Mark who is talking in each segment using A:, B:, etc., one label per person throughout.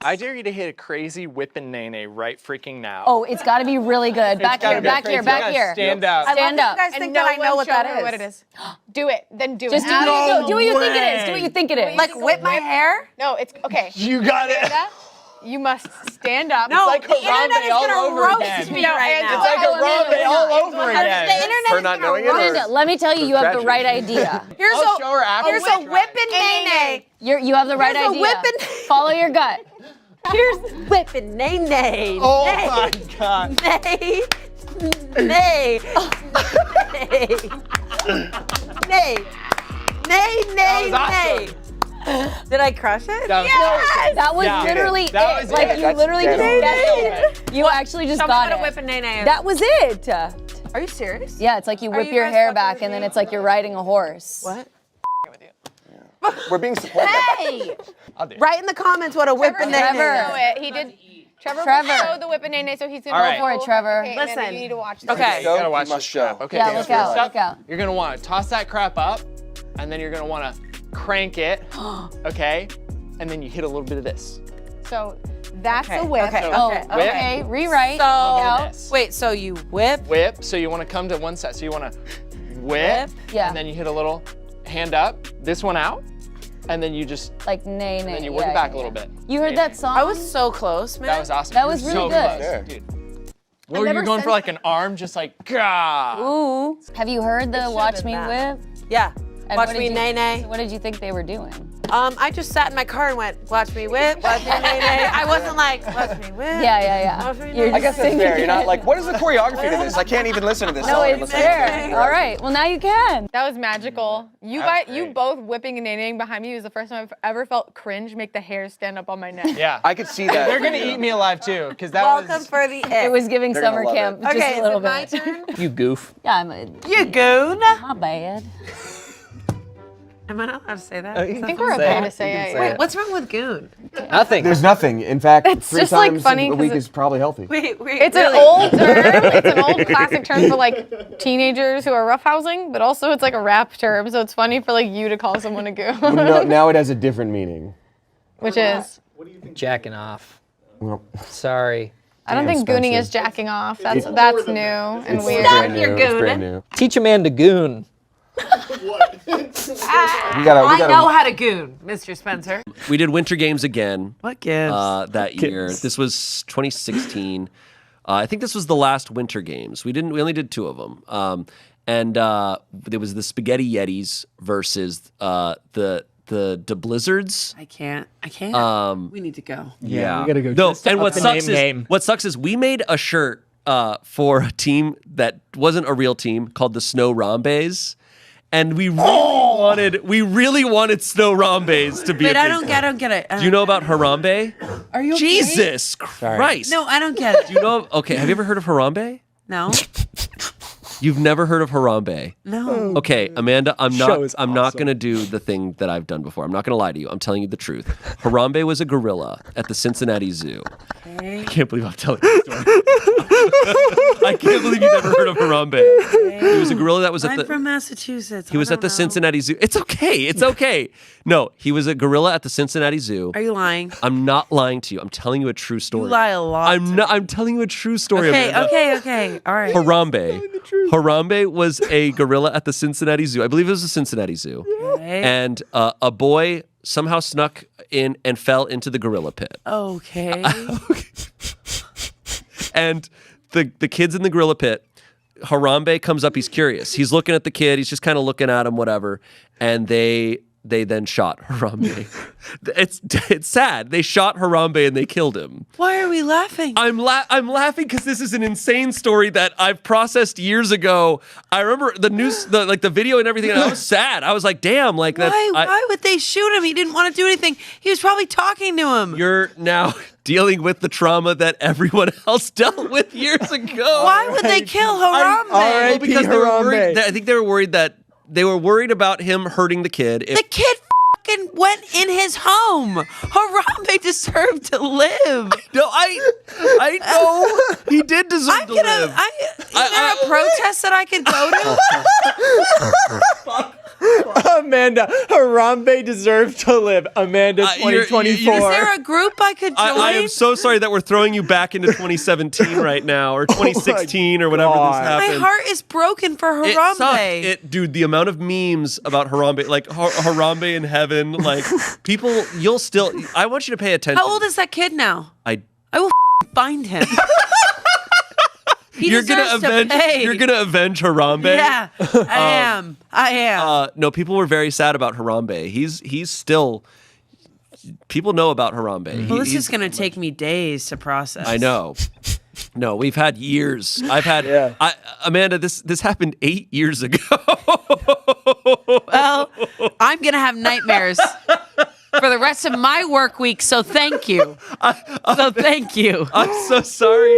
A: I dare you to hit a crazy whipping nene right freaking now.
B: Oh, it's got to be really good. Back here.
A: Stand up.
B: Stand up.
C: You guys think that I know what that is.
D: What it is. Do it. Then do
B: Just
D: it.
B: do what you think it is. Do what you think it is.
C: Like whip my hair?
D: No, it's okay.
A: You got it.
D: Amanda, you must stand up.
C: No,
A: like
C: the internet is
A: all
C: gonna
A: over
C: roast
A: again.
C: me right now.
A: It's like Harambe all over again.
C: The internet
A: For
C: is
A: not
C: gonna
A: knowing it.
B: Amanda, let me tell you, you have the right idea.
C: Here's
A: I'll show her after.
C: here's a whipping nene.
B: You have the right
C: Here's a
B: idea.
C: whipping-
B: Follow your gut.
C: Here's whipping nene.
A: Oh my God.
C: Nay. Nay. Nay. Nay, nay, nay. Did I crush it?
B: That was literally
A: That
B: it.
A: was
B: Like
A: it.
B: you literally just
A: That's
B: guessed it. You actually just
C: Tell me
B: got
C: what a
B: it.
C: whipping nene is.
B: That was it.
C: Are you serious?
B: Yeah, it's like you whip
C: you
B: your
C: guys
B: hair
C: fucking
B: back
C: with
B: and then
C: me?
B: it's like you're riding a horse.
C: What?
A: We're being supported.
C: Hey! Write in the comments what a whipping nene
B: Trevor.
C: is.
D: He did. Trevor
B: Trevor.
D: the whipping nene, so he's gonna
A: All right.
D: go
B: for it, Trevor.
D: Okay, Amanda,
C: Listen.
D: you need to watch this.
C: Okay.
A: You gotta watch
E: You must
A: this crap.
E: show.
A: Okay,
B: Yeah,
A: so
B: look out,
A: first
B: look out.
A: You're gonna want to toss that crap up, and then you're gonna want to crank it. Okay, and then you hit a little bit of this.
D: So that's
C: Okay,
D: a whip.
C: okay.
B: Oh,
A: Whip.
B: okay. Rewrite.
C: So,
A: This.
C: wait, so you whip?
A: Whip. So you want to come to one side. So you want to whip.
B: Yeah.
A: And then you hit a little hand up. This one out, and then you just
B: Like nay, nay.
A: and then you work it back a little bit.
B: You heard that song?
C: I was so close, man.
A: That was awesome.
B: That was
A: You're
B: really
A: so
B: good.
A: close, dude. What were you going for? Like an arm, just like gah.
B: Ooh. Have you heard the Watch Me
C: been
B: Whip?
C: Yeah.
B: And
C: Watch
B: what
C: me
B: did
C: nay
B: you-
C: nay.
B: So what did you think they were doing?
C: I just sat in my car and went, watch me whip, watch me nay nay. I wasn't like, watch me whip.
B: Yeah.
C: Watch me
B: You're
C: nay.
E: I guess that's fair. You're not like, what is the choreography to this? I can't even listen to this
B: No,
E: song.
B: it's fair. All right. Well, now you can.
D: That was magical. You
A: That's
D: you
A: great.
D: both whipping and naning behind me was the first time I've ever felt cringe make the hairs stand up on my neck.
A: Yeah.
E: I could see that.
A: They're gonna eat me alive too, because that
C: Welcome
A: was.
C: for the
B: It was giving
E: They're gonna
B: summer
E: love
B: camp
E: it.
B: just
C: Okay,
B: a little
C: is it my
B: bit.
C: turn?
A: You goof.
B: Yeah,
C: You goon.
B: not bad.
C: Am I not allowed to say that?
D: I think we're okay to say it.
C: Wait, what's wrong with goon?
A: Nothing.
E: There's nothing. In fact,
D: It's
E: 3
D: just, like,
E: times
D: funny
E: a
D: 'cause
E: week
D: it-
E: is probably healthy.
C: Wait.
D: It's
C: really?
D: an old term. It's an old classic term for like teenagers who are roughhousing, but also it's like a rap term, so it's funny for like you to call someone a goon,
E: No, now it has a different meaning.
D: which is
F: Jacking off.
E: Well,
F: Sorry.
D: I don't
E: Damn,
D: think gooning
E: Spencer.
D: is jacking off. That's
E: It's-
D: new and
E: it's
D: weird.
E: brand
C: Stop your
E: new. It's
C: gooning.
E: brand new.
F: Teach a man to goon.
E: We gotta,
C: I know how to goon, Mr. Spencer.
G: We did Winter Games again
C: What gives?
G: that year. This was 2016. I think this was the last Winter Games. We only did 2 of them. And there was the Spaghetti Yetis versus the Blizzards.
C: I can't. We need to go.
G: Yeah,
F: we gotta go
G: No,
F: just
G: and
F: up
G: what
F: the
G: sucks
F: name
G: is
F: game.
G: what sucks is we made a shirt for a team that wasn't a real team called the Snow Rambes. And we really wanted Snow Rambes to be.
C: Wait,
G: a
C: I
G: big
C: don't
G: thing.
C: get it.
G: Do you know about Harambe?
C: Are you okay?
G: Jesus Christ!
C: No, I don't get it.
G: Do you know? Okay, have you ever heard of Harambe?
C: No.
G: You've never heard of Harambe?
C: No.
G: Okay, Amanda, I'm
F: Show is
G: not going to do the thing that I've done before. I'm not going to lie to you. I'm telling you the truth. Harambe was a gorilla at the Cincinnati Zoo. I can't believe I'm telling you this story. I can't believe you've never heard of Harambe. He was a gorilla that was at
C: I'm
G: the
C: from Massachusetts.
G: He was at the Cincinnati Zoo. It's okay. It's okay. No, he was a gorilla at the Cincinnati Zoo.
C: Are you lying?
G: I'm not lying to you. I'm telling you a true story.
C: You lie a lot.
G: I'm telling you a true story.
C: Okay,
G: Amanda.
C: okay. All right.
G: Harambe. Harambe was a gorilla at the Cincinnati Zoo. I believe it was the Cincinnati Zoo.
C: Okay.
G: And a boy somehow snuck in and fell into the gorilla pit.
C: Okay.
G: And the kid's in the gorilla pit. Harambe comes up. He's curious. He's looking at the kid. He's just kind of looking at him, whatever. And they then shot Harambe. It's sad. They shot Harambe and they killed him.
C: Why are we laughing?
G: I'm laughing because this is an insane story that I've processed years ago. I remember the news, the video and everything, and I was sad. I was like, damn, like that.
C: Why would they shoot him? He didn't want to do anything. He was probably talking to him.
G: You're now dealing with the trauma that everyone else dealt with years ago.
C: Why would they kill Harambe?
G: Well, because they were worried. I think they were worried that they were worried about him hurting the kid.
C: The kid fucking went in his home. Harambe deserved to live.
G: No, I know he did deserve to live.
C: Is there a protest that I could go to?
H: Amanda, Harambe deserved to live. Amanda,
G: You're-
H: 2024.
C: Is there a group I could join?
G: I am so sorry that we're throwing you back into 2017 right now, or 2016, or whatever
H: God.
G: this
C: My
G: happened.
C: heart is broken for
G: It
C: Harambe.
G: sucked. Dude, the amount of memes about Harambe, like Harambe in heaven, like people, I want you to pay attention.
C: How old is that kid now? I will find him. He
G: You're
C: deserves
G: gonna
C: to pay.
G: avenge Harambe.
C: Yeah, I am.
G: No, people were very sad about Harambe. He's still. People know about Harambe.
C: Well, this is gonna take me days to process.
G: I know. No, we've had years. I've had. Amanda, this happened 8 years ago.
C: Well, I'm gonna have nightmares for the rest of my work week. So thank you. Thank you.
G: I'm so sorry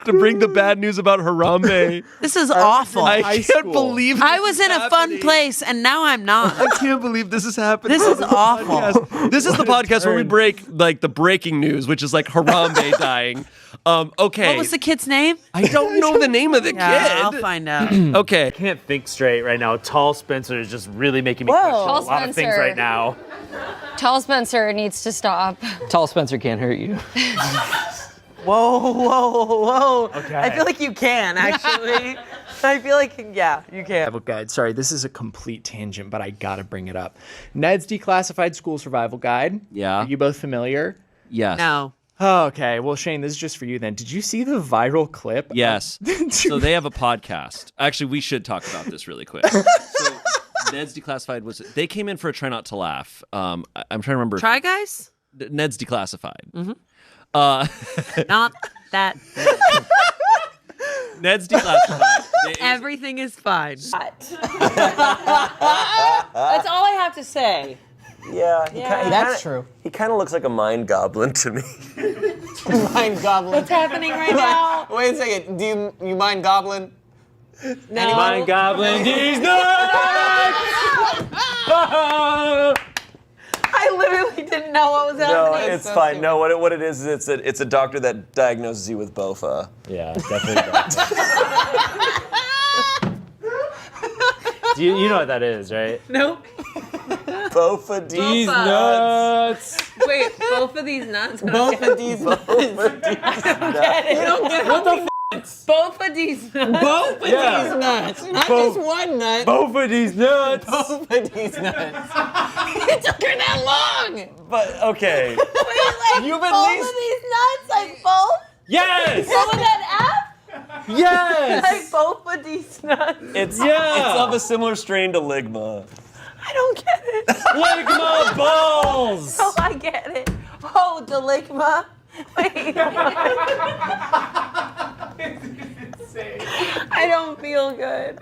G: to bring the bad news about Harambe.
C: This is awful.
G: I can't believe
C: I was in a fun place and now I'm not.
G: I can't believe this is happening.
C: This is awful.
G: This is the podcast where we break like the breaking news, which is like Harambe dying. Okay.
C: What was the kid's name?
G: I don't know the name of the
C: Yeah,
G: kid.
C: I'll find out.
G: Okay.
I: I can't think straight right now. Tall Spencer is just really making me question a
B: Tall
I: lot of things
B: Spencer.
I: right now.
B: Tall Spencer needs to stop.
F: Tall Spencer can't hurt you.
H: Whoa.
I: Okay.
H: I feel like you can, actually. I feel like, yeah, you can. Survival Guide. Sorry, this is a complete tangent, but I gotta bring it up. Ned's Declassified School Survival Guide.
G: Yeah.
H: Are you both familiar?
G: Yes.
C: No.
H: Oh, okay. Well, Shane, this is just for you then. Did you see the viral clip?
G: Yes. So they have a podcast. Actually, we should talk about this really quick. So Ned's Declassified they came in for a Try Not to Laugh. I'm trying to remember.
C: Try Guys?
G: Ned's Declassified.
C: Mm-hmm. Not that.
G: Ned's Declassified.
C: Everything is fine.
J: That's all I have to say.
E: Yeah,
H: That's true.
E: He kind of looks like a mind goblin to me.
A: Mind goblin.
J: What's happening right now?
A: Wait a second. Do you mind goblin?
J: No.
I: Mind Goblin, these nuts!
J: I literally didn't know what was
E: No,
J: happening.
E: it's fine. No, what it is it's a doctor that diagnoses you with bofa.
I: Yeah, definitely. You know what that is, right?
J: Nope.
E: Bofa
I: These
E: nuts.
I: nuts.
J: Wait, both of these nuts?
A: Both of these.
J: You don't get
I: What the
J: both of these nuts.
A: Both of
I: Yeah.
A: these nuts. Not
I: Both.
A: just one nut.
I: Both of these nuts.
A: Both of these nuts. It took her that long.
E: But okay.
J: Wait, like
A: You've at
J: both
A: least-
J: of these nuts? Like both?
I: Yes.
J: What was that F?
I: Yes.
J: Like both of these nuts?
E: It's
I: Yeah.
E: of a similar strain to ligma.
J: I don't get it.
I: Ligma balls.
J: Oh, I get it. Oh, daligma. Wait. I don't feel good.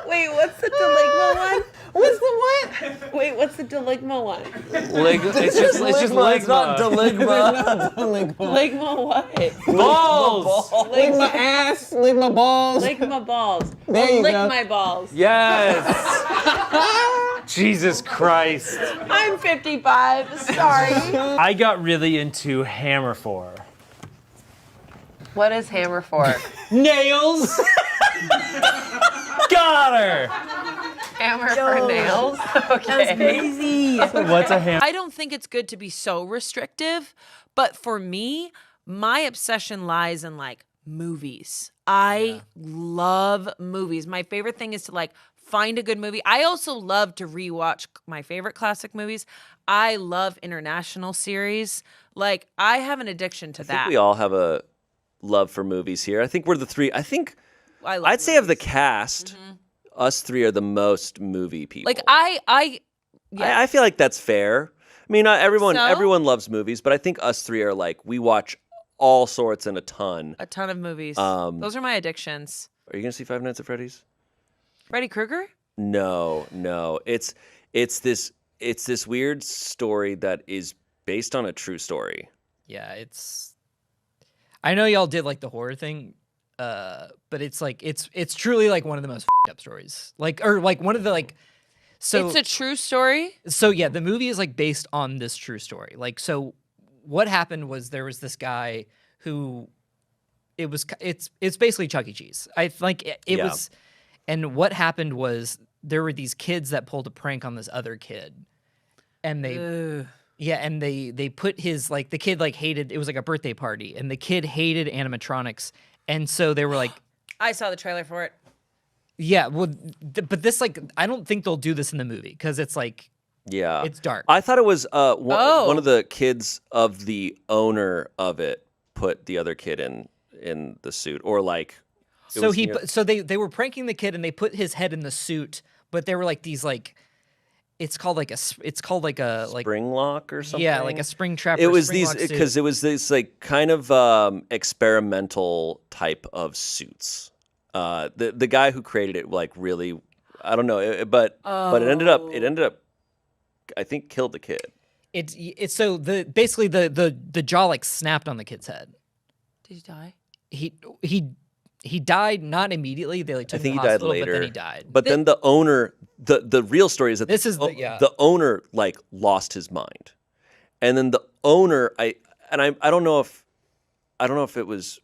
J: Wait, what's the daligma one?
A: What's the what?
J: Wait, what's the daligma one?
I: It's just ligma.
E: It's not daligma.
J: Ligma what?
I: balls.
A: Ligma ass, ligma balls.
J: Ligma balls.
A: There you
J: Lick
A: go.
J: my balls.
I: Yes. Jesus Christ.
J: I'm 55. Sorry.
I: I got really into Hammer 4.
J: What is hammer for?
I: Nails. Got her.
J: Hammer for nails? Okay.
C: Crazy.
I: What's a hammer?
C: I don't think it's good to be so restrictive, but for me, my obsession lies in like movies. I love movies. My favorite thing is to like find a good movie. I also love to rewatch my favorite classic movies. I love international series. Like I have an addiction to
E: I think
C: that.
E: we all have a love for movies here. I think we're the three.
C: I love
E: I'd say of the
C: movies.
E: cast, us three are the most movie people.
C: Like I
E: feel like that's fair. I mean, not everyone
C: So?
E: everyone loves movies, but I think us three are like we watch all sorts and a ton.
C: a ton of movies.
E: Um,
C: Those are my addictions.
E: Are you gonna see Five Nights at Freddy's?
C: Freddy Krueger?
E: No. It's this weird story that is based on a true story.
F: Yeah, I know y'all did like the horror thing, but it's like it's truly like one of the most up stories. Like one of the like. So
C: It's a true story.
F: So yeah, the movie is like based on this true story. Like, so what happened was there was this guy who it's basically Chuck E. Cheese. I like it
E: Yeah.
F: was, and what happened was there were these kids that pulled a prank on this other kid, and they put his like the kid like hated it was like a birthday party, and the kid hated animatronics, and so they were like,
C: I saw the trailer for it.
F: yeah, well, but this like I don't think they'll do this in the movie because it's like.
E: Yeah.
F: It's dark.
E: I thought it was one of the kids of the owner of it put the other kid in the suit, or like.
F: So they were pranking the kid and they put his head in the suit, but they were like these like. It's called like a
E: spring lock or something.
F: Yeah, like a spring trap.
E: It was these because it was this like kind of experimental type of suits. The guy who created it like really, I don't know, but it ended up. I think killed the kid.
F: It's so basically the jaw like snapped on the kid's head.
C: Did he die?
F: He died not immediately. They like took
E: I think
F: him
E: he
F: to the
E: died
F: hospital,
E: later.
F: but then he died.
E: But then the owner, the real story is that
F: the
E: owner like lost his mind, and then the owner I don't know if it was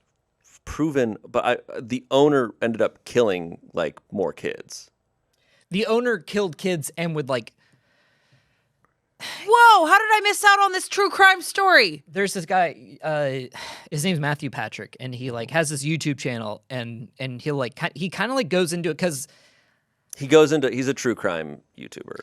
E: proven, but the owner ended up killing like more kids.
F: The owner killed kids and would like.
C: Whoa, how did I miss out on this true crime story?
F: There's this guy, his name's Matthew Patrick, and he like has this YouTube channel, and he'll like he kind of like goes into it because
E: he's a true crime YouTuber,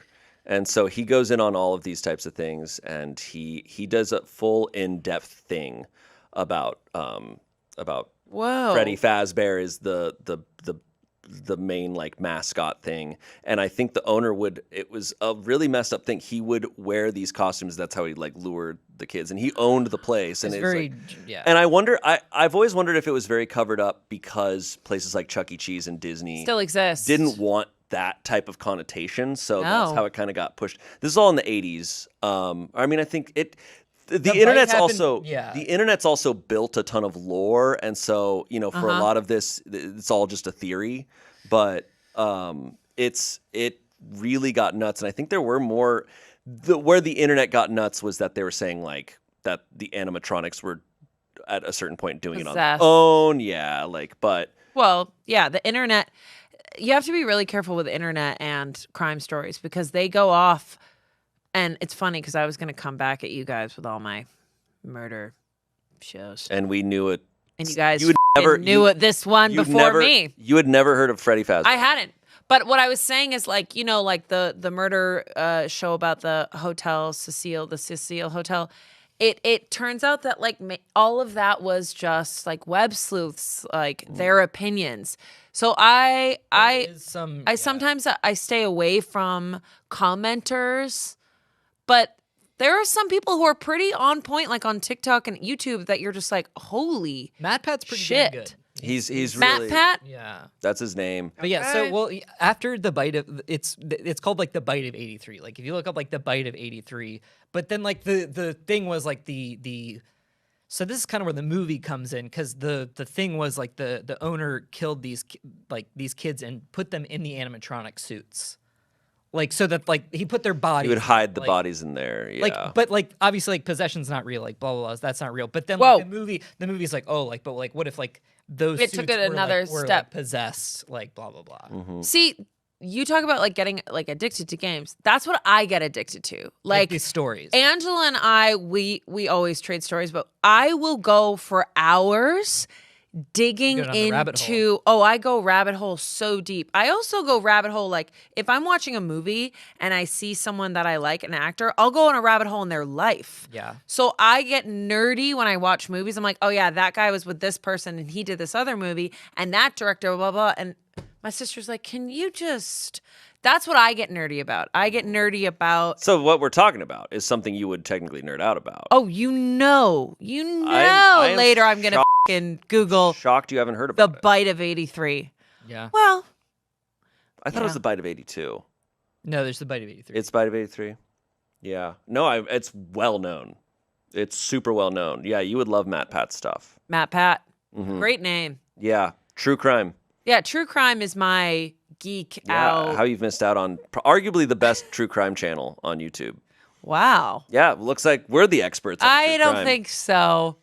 E: and so he goes in on all of these types of things, and he does a full in-depth thing about
C: Whoa.
E: Freddy Fazbear is the main like mascot thing, and I think the owner it was a really messed up thing. He would wear these costumes. That's how he like lured the kids, and he owned the place. And it's
F: very
E: like,
F: yeah.
E: And I've always wondered if it was very covered up because places like Chuck E. Cheese and Disney
C: Still exists.
E: didn't want that type of connotation, so that's how it kind of got pushed. This is all in the 80s. I mean, I think it. The internet's the internet's also built a ton of lore, and so for a lot of this, it's all just a theory. But it really got nuts, and I think there were more. Where the internet got nuts was that they were saying like that the animatronics were at a certain point doing it on their own. Yeah,
C: Well, yeah, the internet. You have to be really careful with the internet and crime stories because they go off. And it's funny because I was going to come back at you guys with all my murder shows.
E: And we knew it.
C: And you guys knew this one before me.
E: You had never heard of Freddy Fazbear.
C: I hadn't. But what I was saying is like, like the murder show about the hotel, the Cecile Hotel. It turns out that like all of that was just like web sleuths, like their opinions. So I sometimes I stay away from commenters. But there are some people who are pretty on point, like on TikTok and YouTube, that you're just like, holy
F: Matt Pat's pretty
C: shit.
F: good.
E: He's
C: Matt
E: really,
C: Pat.
F: Yeah,
E: that's his name.
F: But yeah, so after the bite of it's called like the bite of '83. Like if you look up like the bite of '83, but then like the thing was like the so this is kind of where the movie comes in because the thing was like the owner killed these kids and put them in the animatronic suits. Like so that like he put their bodies.
E: He would hide the bodies in there. Yeah.
F: Like, but like obviously like possession's not real. Like blah blah blah. That's not real. But then like, the movie's like but like what if like those
C: it
F: suits
C: took it
F: were,
C: another
F: like, were,
C: step
F: like, possessed like blah blah blah.
E: Mm-hmm.
C: See, you talk about like getting like addicted to games. That's what I get addicted to. Like
F: these stories.
C: Angela and I, we always trade stories, but I will go for hours digging into I go rabbit hole so deep. I also go rabbit hole like if I'm watching a movie and I see someone that I like, an actor, I'll go on a rabbit hole in their life.
F: Yeah.
C: So I get nerdy when I watch movies. I'm like, oh yeah, that guy was with this person and he did this other movie and that director, blah, blah. And my sister's like, can you just... That's what I get nerdy about. I get nerdy about...
E: So what we're talking about is something you would technically nerd out about.
C: Oh, you know. Later I'm going to fucking Google...
E: Shocked you haven't heard about
C: The Bite of '83.
F: Yeah.
C: Well...
E: I thought it was The Bite of '82.
F: No, there's The Bite of '83.
E: It's Bite of '83? Yeah. No, it's well known. It's super well known. Yeah, you would love Matt Pat's stuff.
C: Matt Pat.
E: Mm-hmm.
C: Great name.
E: Yeah. True crime.
C: Yeah, true crime is my geek out.
E: How you've missed out on arguably the best true crime channel on YouTube.
C: Wow.
E: Yeah, looks like we're the experts on
C: I
E: true
C: don't
E: crime.
C: think so.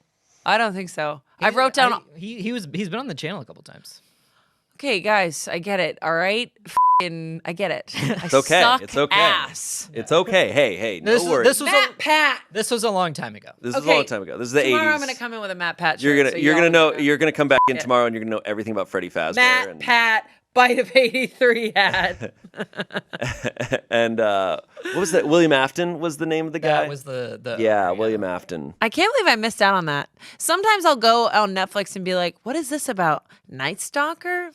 C: I wrote down...
F: He's been on the channel a couple times.
C: Okay, guys, I get it. All right, I get it.
E: It's okay. It's okay.
C: Ass.
E: It's okay. Hey, no worries.
F: This was
C: Matt Pat.
F: This was a long time ago.
E: This was a long time ago. This is the 80s.
C: Tomorrow I'm gonna come in with a Matt Pat shirt.
E: You're gonna come back in tomorrow and you're gonna know everything about Freddy Fazbear.
C: Matt Pat Bite of 83 hat.
E: And what was that? William Afton was the name of the guy?
F: That was the
E: William Afton.
C: I can't believe I missed out on that. Sometimes I'll go on Netflix and be like, what is this about? Night Stalker?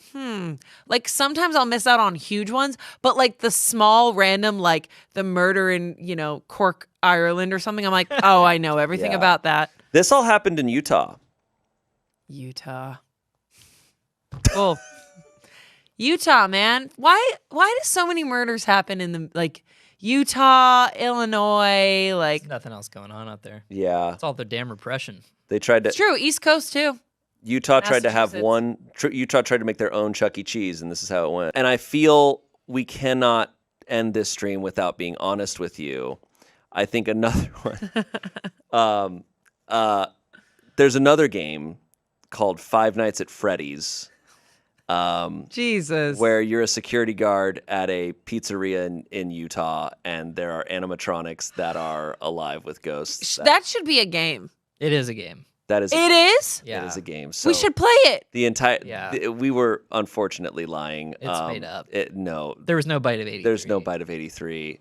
C: Like sometimes I'll miss out on huge ones, but like the small random, like the murder in, Cork, Ireland or something, I'm like, oh, I know everything about that.
E: This all happened in Utah.
C: Oh. Utah, man. Why do so many murders happen in the Utah, Illinois,
F: There's nothing else going on out there.
E: Yeah.
F: It's all the damn repression.
E: They tried to
C: It's true, East Coast too.
E: Utah tried to have Utah tried to make their own Chuck E. Cheese, and this is how it went. And I feel we cannot end this stream without being honest with you. I think another one. There's another game called Five Nights at Freddy's.
C: Jesus.
E: Where you're a security guard at a pizzeria in Utah, and there are animatronics that are alive with ghosts.
C: That should be a game.
F: It is a game.
E: That is.
C: It is?
F: Yeah.
E: It is a game. So
C: we should play it.
E: The entire. We were unfortunately lying.
F: It's made up.
E: No.
F: There was no Bite of 83.
E: There's no Bite of 83.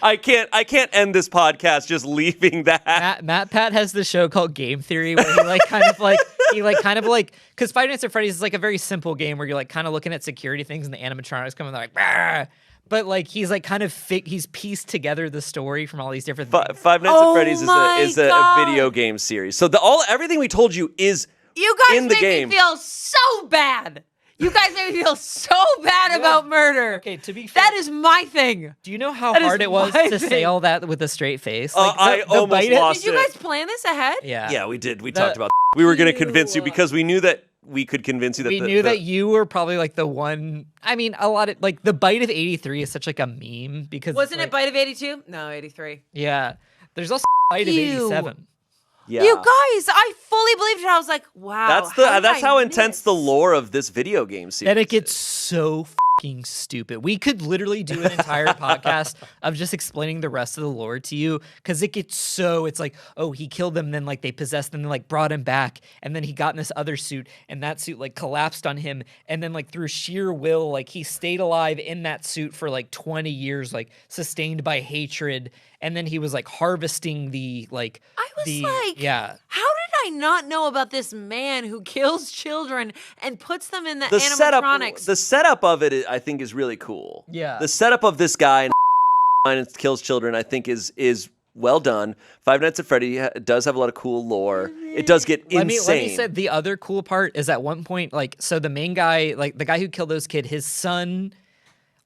E: I can't end this podcast just leaving that.
F: Matt Pat has this show called Game Theory where he because Five Nights at Freddy's is like a very simple game where you're like kind of looking at security things and the animatronics come and they're like, bah! But like he's like kind of he's pieced together the story from all these different things.
E: Five Nights at Freddy's is a video game series. So everything we told you is
C: you guys
E: in the game.
C: Me feel so bad. You guys made me feel so bad about murder.
F: Okay, to be fair,
C: that is my thing.
F: Do you know how hard it was to say all that with a straight face?
E: I almost lost it.
C: Did you guys plan this ahead?
E: Yeah, we did. We talked about. We were going to convince you because we knew that we could convince you that
F: we knew that you were probably like the one. I mean, a lot of like the Bite of 83 is such like a meme because
C: wasn't it Bite of 82? No, 83.
F: Yeah, there's also Bite of 87.
E: Yeah.
C: You guys, I fully believed it. I was like, wow.
E: That's how intense the lore of this video game series.
F: And it gets so fucking stupid. We could literally do an entire podcast of just explaining the rest of the lore to you because it gets so. It's like, oh, he killed them, then like they possessed them, then like brought him back, and then he got in this other suit, and that suit like collapsed on him, and then like through sheer will, like he stayed alive in that suit for like 20 years, like sustained by hatred. And then he was like harvesting the like.
C: I was like,
F: yeah.
C: How did I not know about this man who kills children and puts them in the animatronics?
E: The setup of it, I think, is really cool.
F: Yeah.
E: The setup of this guy and kills children, I think, is well done. Five Nights at Freddy does have a lot of cool lore. It does get insane.
F: Let me say the other cool part is at one point, like, so the main guy, like the guy who killed those kids, his son.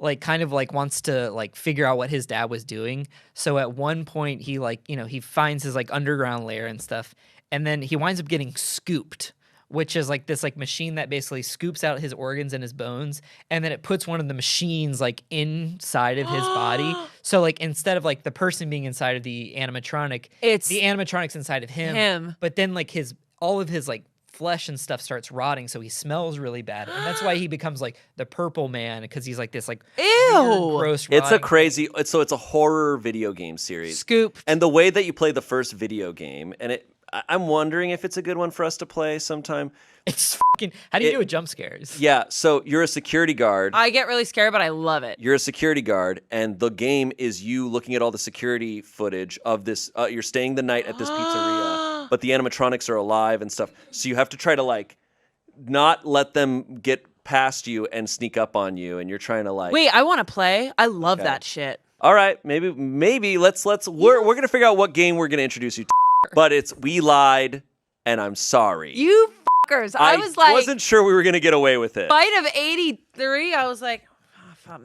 F: Like kind of like wants to like figure out what his dad was doing. So at one point he like, he finds his like underground lair and stuff. And then he winds up getting scooped, which is like this like machine that basically scoops out his organs and his bones. And then it puts one of the machines like inside of his body. So like instead of like the person being inside of the animatronic,
C: it's
F: the animatronic's inside of him. But then like all of his like flesh and stuff starts rotting, so he smells really bad, and that's why he becomes like the purple man because he's like this like
C: ew
F: gross.
E: It's a crazy. It's a horror video game series.
C: Scoop.
E: And the way that you play the first video game, and I'm wondering if it's a good one for us to play sometime.
F: It's fucking. How do you do with jump scares?
E: Yeah, so you're a security guard.
C: I get really scared, but I love it.
E: You're a security guard, and the game is you looking at all the security footage of this. You're staying the night at this pizzeria, but the animatronics are alive and stuff. So you have to try to like not let them get past you and sneak up on you, and you're trying to like.
C: Wait, I want to play. I love that shit.
E: All right, maybe let's. We're gonna figure out what game we're gonna introduce you to, but it's We Lied, and I'm sorry.
C: You. I was like,
E: wasn't sure we were gonna get away with it.
C: Bite of 83. I was like,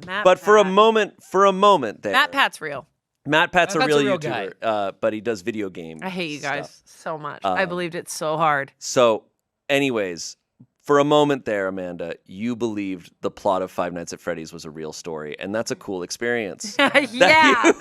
C: Matt.
E: But for a moment there,
C: Matt Pat's real.
E: Matt Pat's a real YouTuber, but he does video game.
C: I hate you guys
E: stuff.
C: so much. I believed it so hard.
E: So, anyways, for a moment there, Amanda, you believed the plot of Five Nights at Freddy's was a real story, and that's a cool experience.
C: Yeah.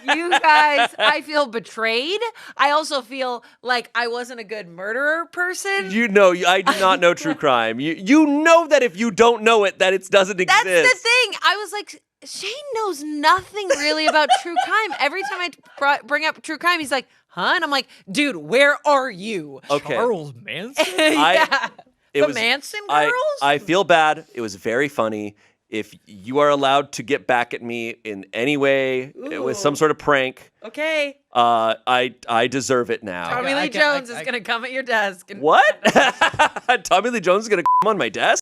C: You guys, I feel betrayed. I also feel like I wasn't a good murderer person.
E: You know, I do not know true crime. You know that if you don't know it, that it doesn't exist.
C: That's the thing. I was like, Shane knows nothing really about true crime. Every time I bring up true crime, he's like, huh? And I'm like, dude, where are you?
E: Okay.
F: Charles Manson?
C: The Manson girls?
E: I feel bad. It was very funny. If you are allowed to get back at me in any way with some sort of prank,
C: okay.
E: I deserve it now.
C: Tommy Lee Jones is going to come at your desk.
E: What? Tommy Lee Jones is going to come on my desk?